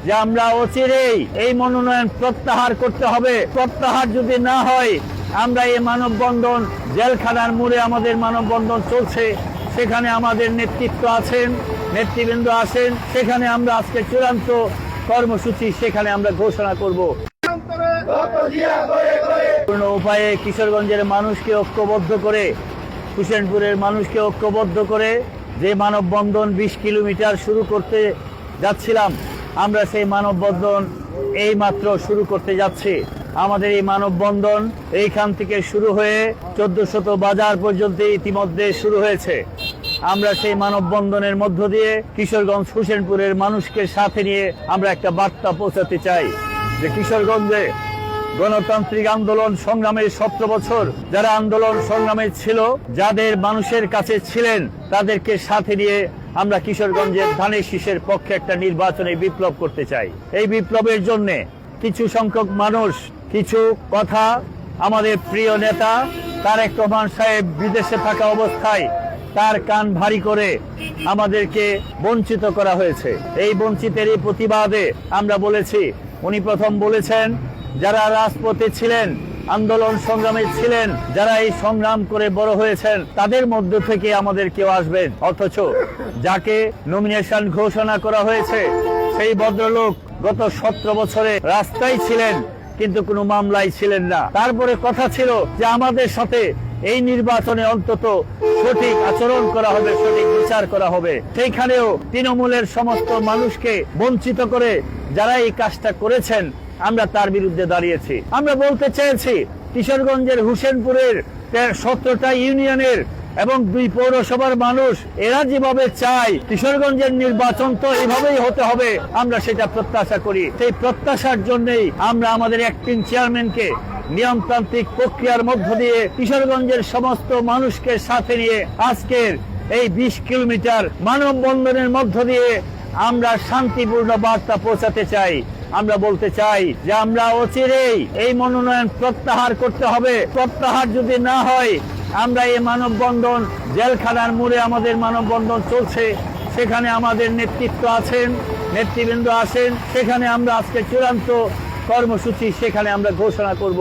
যে আমরা অচিরেই এই মনোনয়ন প্রত্যাহার করতে হবে। প্রত্যাহার যদি না হয় আমরা এই মানববন্ধন, জেলখানার মোড়ে আমাদের মানববন্ধন চলছে, সেখানে আমাদের নেতৃত্ব আছেন, নেতৃবৃন্দ আছেন, সেখানে আমরা আজকে চূড়ান্ত কর্মসূচি সেখানে আমরা ঘোষণা করব। পূর্ণ উপায়ে কিশোরগঞ্জের মানুষকে ঐক্যবদ্ধ করে, হুসেনপুরের মানুষকে ঐক্যবদ্ধ করে যে মানববন্ধন 20 কিলোমিটার শুরু করতে যাচ্ছিলাম, আমরা সেই মানববন্ধন এই মাত্র শুরু করতে যাচ্ছি। আমাদের এই মানববন্ধন এইখান থেকে শুরু হয়ে 1400 বাজার পর্যন্ত ইতিমধ্যে শুরু হয়েছে। আমরা সেই মানববন্ধনের মধ্য দিয়ে কিশোরগঞ্জ হুসেনপুরের মানুষকে সাথে নিয়ে আমরা একটা বার্তা পৌঁছাতে চাই যে কিশোরগঞ্জে গণতান্ত্রিক আন্দোলন সংগ্রামের 17 বছর যারা আন্দোলন সংগ্রামে ছিল, যাদের মানুষের কাছে ছিলেন, তাদেরকে সাথে নিয়ে আমরা কিশোরগঞ্জের ধানের শীষের পক্ষে একটা নির্বাচনে বিপ্লব করতে চাই। এই বিপ্লবের জন্য কিছু সংখ্যক মানুষ, কিছু কথা আমাদের প্রিয় নেতা তারেক রহমান সাহেব বিদেশে থাকা অবস্থায় তার কান ভারী করে আমাদেরকে বঞ্চিত করা হয়েছে। এই বঞ্চিতেরই প্রতিবাদে আমরা বলেছি, উনি প্রথম বলেছেন যারা রাজপথে ছিলেন, আন্দোলন সংগ্রামে ছিলেন, যারা এই সংগ্রাম করে বড় হয়েছেন, তাদের মধ্য থেকে আমাদের কেউ আসবেন। অথচ যাকে নমিনেশন ঘোষণা করা হয়েছে সেই ভদ্রলোক গত 17 বছরে রাস্তায় ছিলেন, কিন্তু কোনো মামলায় ছিলেন না। তারপরে কথা ছিল যে আমাদের সাথে এই নির্বাচনে অন্তত সঠিক আচরণ করা হবে, সঠিক বিচার করা হবে। সেইখানেও তৃণমূলের সমস্ত মানুষকে বঞ্চিত করে যারা এই কাজটা করেছেন, আমরা তার বিরুদ্ধে দাঁড়িয়েছি। আমরা বলতে চেয়েছি কিশোরগঞ্জের হুসেনপুরের 17টা ইউনিয়নের এবং 2 পৌরসভার মানুষ এরা যেভাবে চায় কিশোরগঞ্জের নির্বাচন তো এইভাবেই হতে হবে, আমরা সেটা প্রত্যাশা করি। সেই প্রত্যাশার জন্যই আমরা আমাদের অ্যাক্টিং চেয়ারম্যানকে নিয়মতান্ত্রিক প্রক্রিয়ার মধ্য দিয়ে কিশোরগঞ্জের সমস্ত মানুষকে সাথে নিয়ে আজকের এই 20 কিলোমিটার মানববন্ধনের মধ্য দিয়ে আমরা শান্তিপূর্ণ বার্তা পৌঁছাতে চাই। আমরা বলতে চাই যে আমরা অচিরেই এই মনোনয়ন প্রত্যাহার করতে হবে। প্রত্যাহার যদি না হয় আমরা এই মানববন্ধন, জেলখানার মোড়ে আমাদের মানববন্ধন চলছে, সেখানে আমাদের নেতৃত্ব আছেন, নেতৃবৃন্দ আছেন, সেখানে আমরা আজকে চূড়ান্ত কর্মসূচি সেখানে আমরা ঘোষণা করব।